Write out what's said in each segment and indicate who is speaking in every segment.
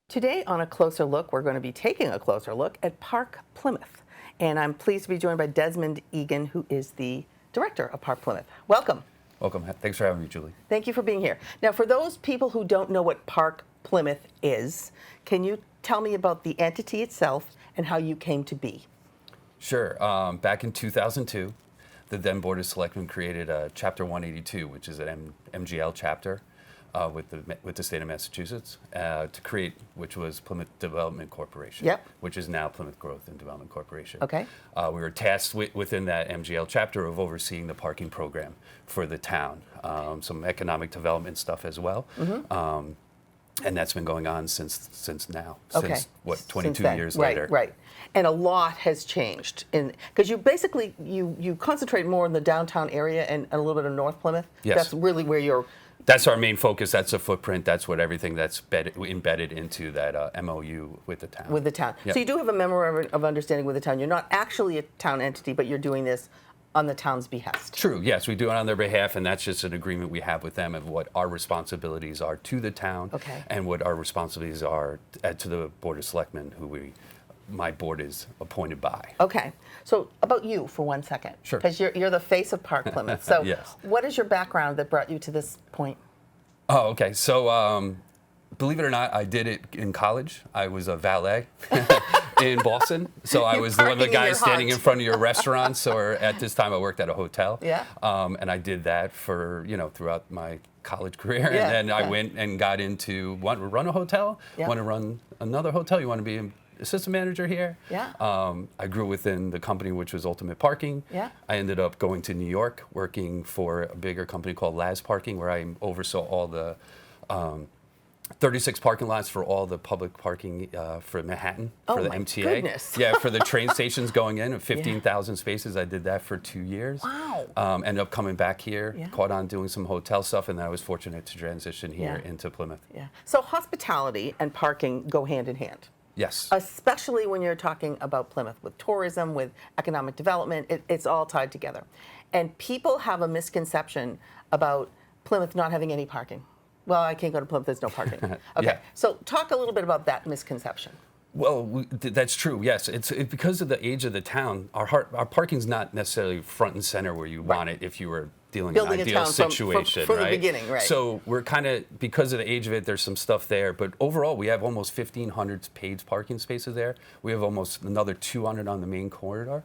Speaker 1: Today on A Closer Look, we're going to be taking a closer look at Park Plymouth. And I'm pleased to be joined by Desmond Egan, who is the director of Park Plymouth. Welcome.
Speaker 2: Welcome. Thanks for having me, Julie.
Speaker 1: Thank you for being here. Now, for those people who don't know what Park Plymouth is, can you tell me about the entity itself and how you came to be?
Speaker 2: Sure. Back in 2002, the then Board of Selectmen created a Chapter 182, which is an MGL chapter with the state of Massachusetts to create, which was Plymouth Development Corporation,
Speaker 1: Yep.
Speaker 2: which is now Plymouth Growth and Development Corporation.
Speaker 1: Okay.
Speaker 2: We were tasked within that MGL chapter of overseeing the parking program for the town, some economic development stuff as well. Mm-hmm. And that's been going on since now,
Speaker 1: Okay.
Speaker 2: since what, 22 years
Speaker 1: right,
Speaker 2: later.
Speaker 1: Right. And a lot has changed because you basically you concentrate more in the downtown area and a little bit of North Plymouth.
Speaker 2: Yes.
Speaker 1: That's really where you're.
Speaker 2: That's our main focus. That's the footprint. That's what everything that's embedded into that MOU with the town.
Speaker 1: With the town.
Speaker 2: Yep.
Speaker 1: So you do have a memorandum of understanding with the town. You're not actually a town entity, but you're doing this on the town's behest.
Speaker 2: True. Yes, we do it on their behalf, and that's just an agreement we have with them of what our responsibilities are to the town,
Speaker 1: Okay.
Speaker 2: and what our responsibilities are to the Board of Selectmen, who my board is appointed by.
Speaker 1: Okay. So about you for 1 second.
Speaker 2: Sure.
Speaker 1: Because you're the face of Park Plymouth. So
Speaker 2: Yes.
Speaker 1: what is your background that brought you to this point?
Speaker 2: Oh, okay. So, believe it or not, I did it in college. I was a valet in Boston. So I was one of the
Speaker 1: parking in your
Speaker 2: guys standing
Speaker 1: heart.
Speaker 2: in front of your restaurants, or at this time I worked at a hotel.
Speaker 1: Yeah.
Speaker 2: And I did that for, throughout my college career.
Speaker 1: Yeah,
Speaker 2: And then I
Speaker 1: yeah.
Speaker 2: went and got into, want to run a hotel?
Speaker 1: Yeah.
Speaker 2: Want to run another hotel? You want to be an assistant manager here?
Speaker 1: Yeah.
Speaker 2: I grew within the company, which was Ultimate Parking.
Speaker 1: Yeah.
Speaker 2: I ended up going to New York, working for a bigger company called Laz Parking, where I oversaw all the 36 parking lots for all the public parking for Manhattan, for the
Speaker 1: my
Speaker 2: MTA.
Speaker 1: goodness.
Speaker 2: Yeah, for the train stations going in, 15,000 spaces. I did that for 2 years.
Speaker 1: Wow.
Speaker 2: Ended up coming back here,
Speaker 1: Yeah.
Speaker 2: caught on doing some hotel stuff, and then I was fortunate to transition here
Speaker 1: Yeah.
Speaker 2: into Plymouth.
Speaker 1: Yeah. So hospitality and parking go hand in hand.
Speaker 2: Yes.
Speaker 1: Especially when you're talking about Plymouth with tourism, with economic development, it's all tied together. And people have a misconception about Plymouth not having any parking. Well, I can't go to Plymouth, there's no parking. Okay,
Speaker 2: Yeah.
Speaker 1: So talk a little bit about that misconception.
Speaker 2: Well, that's true. Yes, it's because of the age of the town. Our parking's not necessarily front and center where you want it if you were dealing in an
Speaker 1: Building a
Speaker 2: ideal
Speaker 1: town from
Speaker 2: situation,
Speaker 1: the
Speaker 2: right?
Speaker 1: beginning, right.
Speaker 2: So we're kind of, because of the age of it, there's some stuff there. But overall, we have almost 1,500 paid parking spaces there. We have almost another 200 on the main corridor.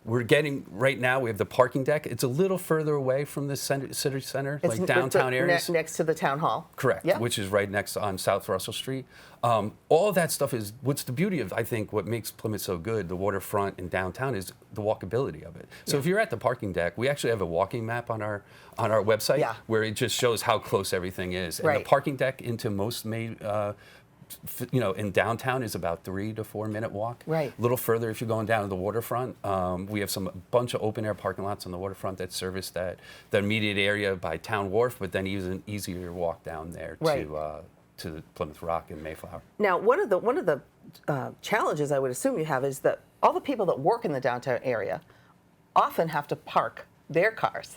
Speaker 2: We're getting, right now, we have the parking deck. It's a little further away from the city center, like downtown areas.
Speaker 1: Next to the town hall.
Speaker 2: Correct,
Speaker 1: Yeah.
Speaker 2: which is right next on South Russell Street. All of that stuff is, what's the beauty of, I think, what makes Plymouth so good, the waterfront and downtown, is the walkability of it. So if you're at the parking deck, we actually have a walking map on our website
Speaker 1: Yeah.
Speaker 2: where it just shows how close everything is. And
Speaker 1: Right.
Speaker 2: the parking deck into most in downtown is about 3 to 4 minute walk.
Speaker 1: Right.
Speaker 2: A little further if you're going down to the waterfront. We have a bunch of open air parking lots on the waterfront that service the immediate area by Town Wharf, but then even easier walk down there
Speaker 1: Right.
Speaker 2: to Plymouth Rock and Mayflower.
Speaker 1: Now, one of the challenges I would assume you have is that all the people that work in the downtown area often have to park their cars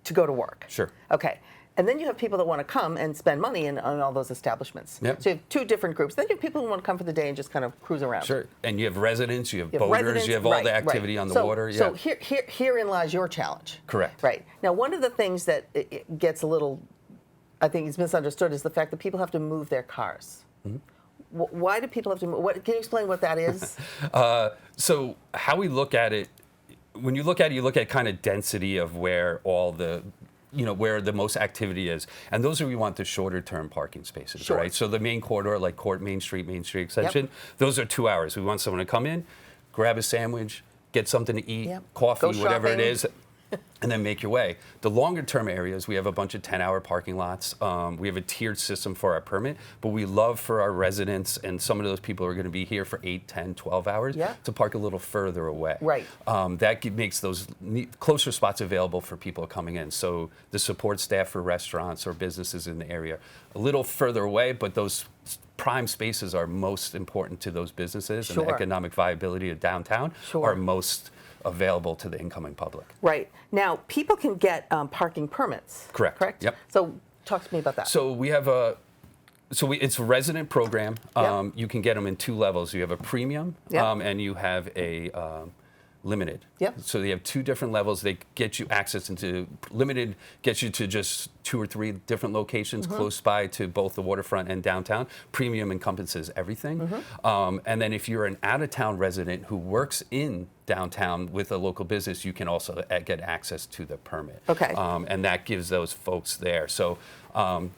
Speaker 1: to go to work.
Speaker 2: Sure.
Speaker 1: Okay. And then you have people that want to come and spend money on all those establishments.
Speaker 2: Yep.
Speaker 1: So you have two different groups. Then you have people who want to come for the day and just kind of cruise around.
Speaker 2: Sure. And you have residents, you have
Speaker 1: You have
Speaker 2: boaters,
Speaker 1: residents,
Speaker 2: you have all
Speaker 1: right,
Speaker 2: the activity
Speaker 1: right.
Speaker 2: on the
Speaker 1: So-
Speaker 2: water.
Speaker 1: So
Speaker 2: Yeah.
Speaker 1: herein lies your challenge.
Speaker 2: Correct.
Speaker 1: Right. Now, one of the things that it gets a little, I think is misunderstood, is the fact that people have to move their cars. Why do people have to move? Can you explain what that is?
Speaker 2: So how we look at it, when you look at it, you look at kind of density of where all the, where the most activity is. And those are, we want the shorter term parking spaces,
Speaker 1: Sure.
Speaker 2: right? So the main corridor, like Main Street Extension, those are 2 hours. We want someone to come in, grab a sandwich, get something to eat,
Speaker 1: Yep.
Speaker 2: coffee,
Speaker 1: Go
Speaker 2: whatever it
Speaker 1: shopping.
Speaker 2: is, and then make your way. The longer term areas, we have a bunch of 10-hour parking lots. We have a tiered system for our permit, but we love for our residents and some of those people who are going to be here for 8, 10, 12 hours
Speaker 1: Yeah.
Speaker 2: to park a little further away.
Speaker 1: Right.
Speaker 2: That makes those closer spots available for people coming in. So the support staff for restaurants or businesses in the area, a little further away, but those prime spaces are most important to those businesses, and the
Speaker 1: Sure.
Speaker 2: economic viability of downtown
Speaker 1: Sure.
Speaker 2: are most available to the incoming public.
Speaker 1: Right. Now, people can get parking permits.
Speaker 2: Correct.
Speaker 1: Correct?
Speaker 2: Yep.
Speaker 1: So talk to me about that.
Speaker 2: So we have So it's a resident program.
Speaker 1: Yep.
Speaker 2: You can get them in 2 levels. You have a premium,
Speaker 1: Yep.
Speaker 2: and you have a limited.
Speaker 1: Yep.
Speaker 2: So they have 2 different levels. They get you access into limited, gets you to just 2 or 3 different locations close by to both the waterfront and downtown. Premium encompasses everything. And then if you're an out-of-town resident who works in downtown with a local business, you can also get access to the permit.
Speaker 1: Okay.
Speaker 2: And that gives those folks there. So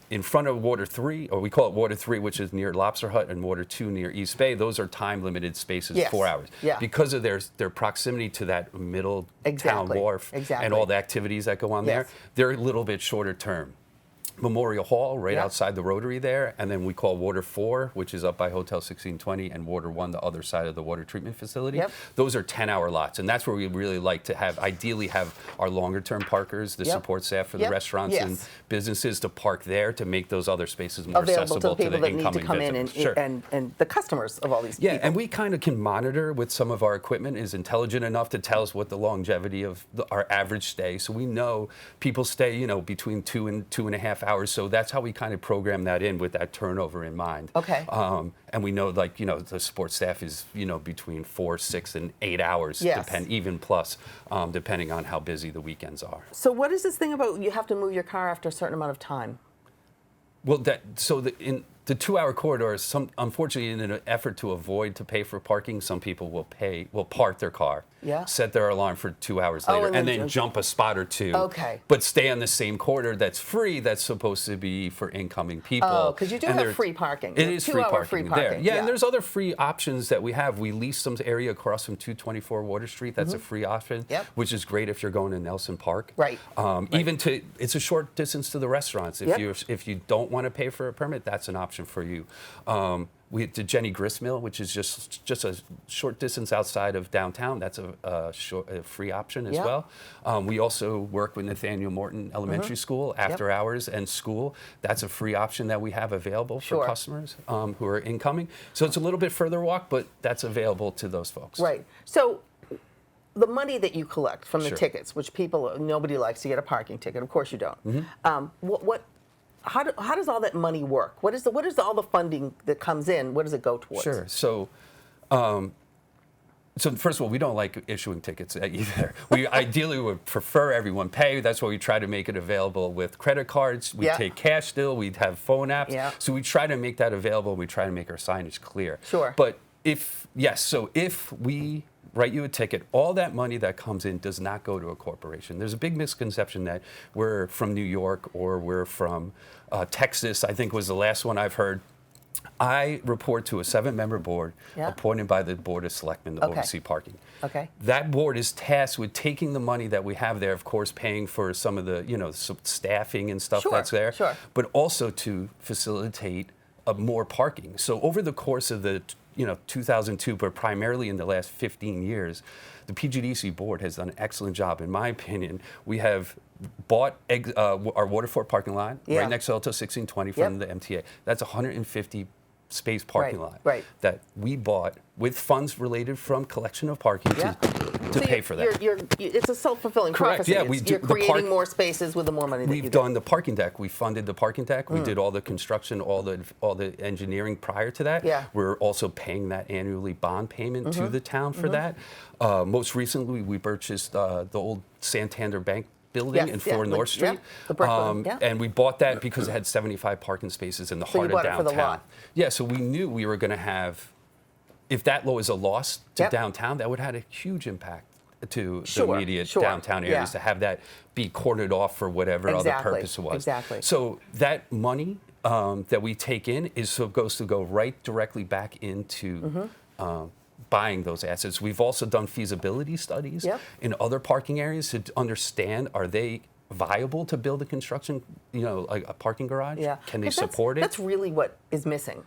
Speaker 2: in front of Water 3, or we call it Water 3, which is near Lobster Hut, and Water 2 near East Bay, those are time-limited spaces,
Speaker 1: Yes.
Speaker 2: 4 hours.
Speaker 1: Yeah.
Speaker 2: Because of their proximity to that middle town
Speaker 1: Exactly.
Speaker 2: wharf
Speaker 1: Exactly.
Speaker 2: and all the activities that go on there,
Speaker 1: Yes.
Speaker 2: they're a little bit shorter term. Memorial Hall, right
Speaker 1: Yeah.
Speaker 2: outside the Rotary there, and then we call Water 4, which is up by Hotel 1620, and Water 1, the other side of the water treatment facility.
Speaker 1: Yep.
Speaker 2: Those are 10-hour lots, and that's where we really like to ideally have our longer-term parkers, the
Speaker 1: Yep.
Speaker 2: support staff for the
Speaker 1: Yep.
Speaker 2: restaurants and
Speaker 1: Yes.
Speaker 2: businesses to park there to make those other spaces more
Speaker 1: Available to
Speaker 2: accessible
Speaker 1: the people that need to
Speaker 2: incoming
Speaker 1: come in
Speaker 2: visitors. Sure.
Speaker 1: and the customers of all these
Speaker 2: Yeah,
Speaker 1: people.
Speaker 2: and we kind of can monitor with some of our equipment is intelligent enough to tell us what the longevity of our average stay. So we know people stay, between 2 and 2.5 hours. So that's how we kind of program that in with that turnover in mind.
Speaker 1: Okay.
Speaker 2: And we know, the support staff is, between 4, 6, and 8 hours,
Speaker 1: Yes.
Speaker 2: even plus, depending on how busy the weekends are.
Speaker 1: So what is this thing about you have to move your car after a certain amount of time?
Speaker 2: Well, in the 2-hour corridor, unfortunately, in an effort to avoid to pay for parking, some people will park their car,
Speaker 1: Yeah.
Speaker 2: set their alarm for 2 hours
Speaker 1: Oh,
Speaker 2: later,
Speaker 1: and
Speaker 2: and
Speaker 1: then
Speaker 2: then jump a spot or 2.
Speaker 1: Okay.
Speaker 2: But stay on the same corridor that's free. That's supposed to be for incoming people.
Speaker 1: Oh, because you do
Speaker 2: And
Speaker 1: have
Speaker 2: there's-
Speaker 1: free parking.
Speaker 2: It is free
Speaker 1: 2-hour
Speaker 2: parking there.
Speaker 1: parking.
Speaker 2: Yeah, and there's other free options that we have. We lease some area across from 224 Water Street. That's a free option,
Speaker 1: Yep.
Speaker 2: which is great if you're going to Nelson Park.
Speaker 1: Right.
Speaker 2: Even it's a short distance to the restaurants.
Speaker 1: Yep.
Speaker 2: If you don't want to pay for a permit, that's an option for you. We have the Jenny Grist Mill, which is just a short distance outside of downtown. That's a free option as
Speaker 1: Yeah.
Speaker 2: well. We also work with Nathaniel Morton Elementary School after hours and school. That's a free option that we have available
Speaker 1: Sure.
Speaker 2: for customers who are incoming. So it's a little bit further walk, but that's available to those folks.
Speaker 1: Right. So the money that you collect from the
Speaker 2: Sure.
Speaker 1: tickets, which nobody likes to get a parking ticket. Of course you don't. How does all that money work? What is all the funding that comes in? What does it go towards?
Speaker 2: Sure. So first of all, we don't like issuing tickets either. We ideally would prefer everyone pay. That's why we try to make it available with credit cards. We
Speaker 1: Yeah.
Speaker 2: take cash still. We'd have phone apps.
Speaker 1: Yeah.
Speaker 2: So we try to make that available. We try to make our signage clear.
Speaker 1: Sure.
Speaker 2: But if we write you a ticket, all that money that comes in does not go to a corporation. There's a big misconception that we're from New York or we're from Texas, I think was the last one I've heard. I report to a 7-member board
Speaker 1: Yeah.
Speaker 2: appointed by the Board of Selectmen to
Speaker 1: Okay.
Speaker 2: oversee parking.
Speaker 1: Okay.
Speaker 2: That board is tasked with taking the money that we have there, of course, paying for some of the, some staffing and stuff
Speaker 1: Sure,
Speaker 2: that's there,
Speaker 1: sure.
Speaker 2: but also to facilitate more parking. So over the course of the 2002, but primarily in the last 15 years, the PGDC board has done an excellent job, in my opinion. We have bought our Waterford parking lot
Speaker 1: Yeah.
Speaker 2: right next to Hotel 1620 from
Speaker 1: Yep.
Speaker 2: the MTA. That's 150 space parking
Speaker 1: Right,
Speaker 2: lot
Speaker 1: right.
Speaker 2: that we bought with funds related from collection of parking
Speaker 1: Yeah.
Speaker 2: to
Speaker 1: So
Speaker 2: pay for that.
Speaker 1: It's a self-fulfilling
Speaker 2: Correct,
Speaker 1: prophecy.
Speaker 2: yeah, we do
Speaker 1: You're
Speaker 2: the
Speaker 1: creating
Speaker 2: park-
Speaker 1: more spaces with the more money that you
Speaker 2: We've
Speaker 1: get.
Speaker 2: done the parking deck. We funded the parking deck. We did all the construction, all the engineering prior to that.
Speaker 1: Yeah.
Speaker 2: We're also paying that annually bond payment to the town for that. Most recently, we purchased the old Santander Bank building
Speaker 1: Yes,
Speaker 2: in
Speaker 1: yeah,
Speaker 2: 4 North
Speaker 1: yeah,
Speaker 2: Street.
Speaker 1: the brick building, yeah.
Speaker 2: And we bought that because it had 75 parking spaces in the
Speaker 1: So you
Speaker 2: heart
Speaker 1: bought
Speaker 2: of
Speaker 1: it for
Speaker 2: downtown.
Speaker 1: the lot.
Speaker 2: Yeah, so we knew we were going to have, if that was a loss to
Speaker 1: Yep.
Speaker 2: downtown, that would have had a huge impact to
Speaker 1: Sure,
Speaker 2: the immediate
Speaker 1: sure,
Speaker 2: downtown areas
Speaker 1: yeah.
Speaker 2: to have that be cordoned off for whatever other
Speaker 1: Exactly,
Speaker 2: purpose it was.
Speaker 1: exactly.
Speaker 2: So that money that we take in goes to go right directly back into buying those assets. We've also done feasibility studies
Speaker 1: Yep.
Speaker 2: in other parking areas to understand, are they viable to build a construction, like a parking garage?
Speaker 1: Yeah.
Speaker 2: Can they
Speaker 1: 'Cause
Speaker 2: support it?
Speaker 1: That's really what is missing.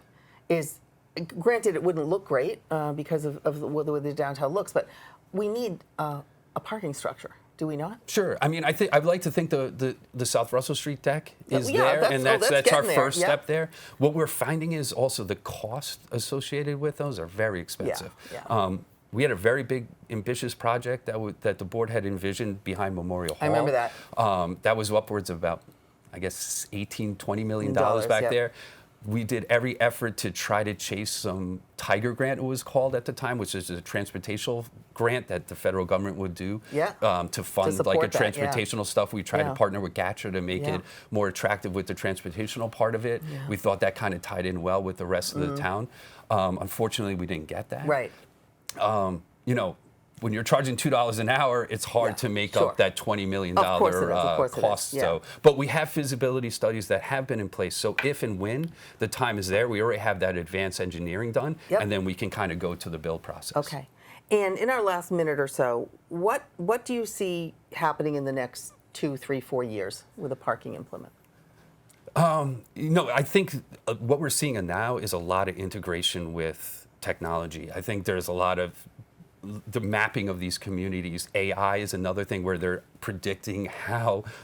Speaker 1: Granted, it wouldn't look great because of the way the downtown looks, but we need a parking structure, do we not?
Speaker 2: Sure. I mean, I'd like to think the South Russell Street deck is
Speaker 1: Yeah,
Speaker 2: there,
Speaker 1: that's-
Speaker 2: and
Speaker 1: oh,
Speaker 2: that's
Speaker 1: that's
Speaker 2: our
Speaker 1: getting there,
Speaker 2: first
Speaker 1: yeah.
Speaker 2: step there. What we're finding is also the cost associated with those are very expensive.
Speaker 1: yeah.
Speaker 2: We had a very big, ambitious project that the board had envisioned behind Memorial Hall.
Speaker 1: I remember that.
Speaker 2: That was upwards of about, I guess, $18, $20 million
Speaker 1: Dollars,
Speaker 2: back
Speaker 1: yeah.
Speaker 2: there. we did every effort to try to chase some Tiger grant, it was called at the time, which is a transportational grant that the federal government would do to fund like a
Speaker 1: support that,
Speaker 2: transportational stuff. We tried to partner with GATRA to make it more attractive with the transportational part of it. We thought that kind of tied in well with the rest of the town. Unfortunately, we didn't get that.
Speaker 1: Right.
Speaker 2: You know, when you're charging $2 an hour, it's hard to make up that $20 million cost. So, but we have feasibility studies that have been in place. So if and when the time is there, we already have that advanced engineering done, and then we can kind of go to the build process.
Speaker 1: Okay. And in our last minute or so, what do you see happening in the next 2, 3, 4 years with the parking in Plymouth?
Speaker 2: You know, I think what we're seeing now is a lot of integration with technology. I think there's a lot of the mapping of these communities. AI is another thing where they're predicting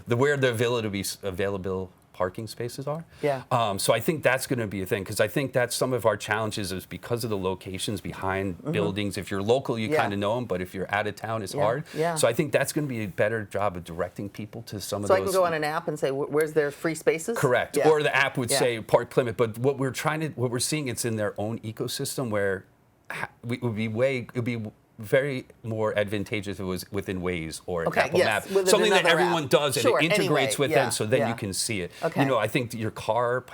Speaker 2: where the available parking spaces are. So I think that's going to be a thing, because I think that's some of our challenges is because of the locations behind buildings. If you're local, you kind of know them, but if you're out of town, it's hard. So I think that's going to be a better job of directing people to some of those.
Speaker 1: So I can go on an app and say, where's their free spaces?
Speaker 2: Correct. Or the app would say Park Plymouth, but what we're seeing, it's in their own ecosystem where it would be very more advantageous if it was within Waze or Apple Maps. Something that everyone does and it integrates with them, so then you can see it. You know, I think your car,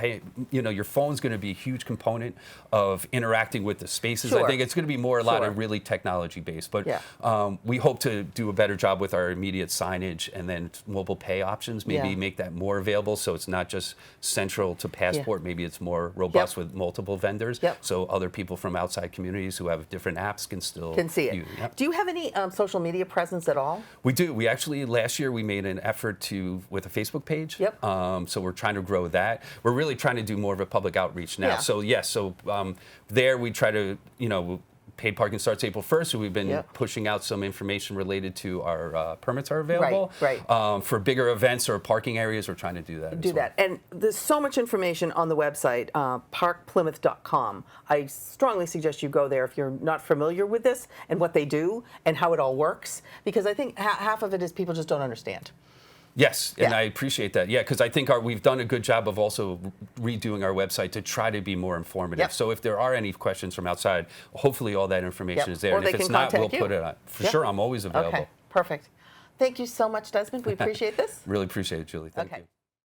Speaker 2: your phone's going to be a huge component of interacting with the spaces. I think it's going to be more a lot of really technology based. But we hope to do a better job with our immediate signage and then mobile pay options, maybe make that more available so it's not just central to Passport. Maybe it's more robust with multiple vendors. So other people from outside communities who have different apps can see it.
Speaker 1: Do you have any social media presence at all?
Speaker 2: We do. We actually, last year, we made an effort with a Facebook page. So we're trying to grow that. We're really trying to do more of a public outreach now. So yes, there we try to, paid parking starts April 1st, so we've been pushing out some information related to our permits are available. For bigger events or parking areas, we're trying to do that.
Speaker 1: And there's so much information on the website, parkplymouth.com. I strongly suggest you go there if you're not familiar with this and what they do and how it all works, because I think half of it is people just don't understand.
Speaker 2: Yes, and I appreciate that. Yeah, because I think we've done a good job of also redoing our website to try to be more informative. So if there are any questions from outside, hopefully all that information is there.
Speaker 1: Or
Speaker 2: and if it's not, we'll put it on. For sure, I'm always available.
Speaker 1: Okay, perfect. Thank you so much, Desmond. We appreciate this.
Speaker 2: Really appreciate it, Julie. Thank you.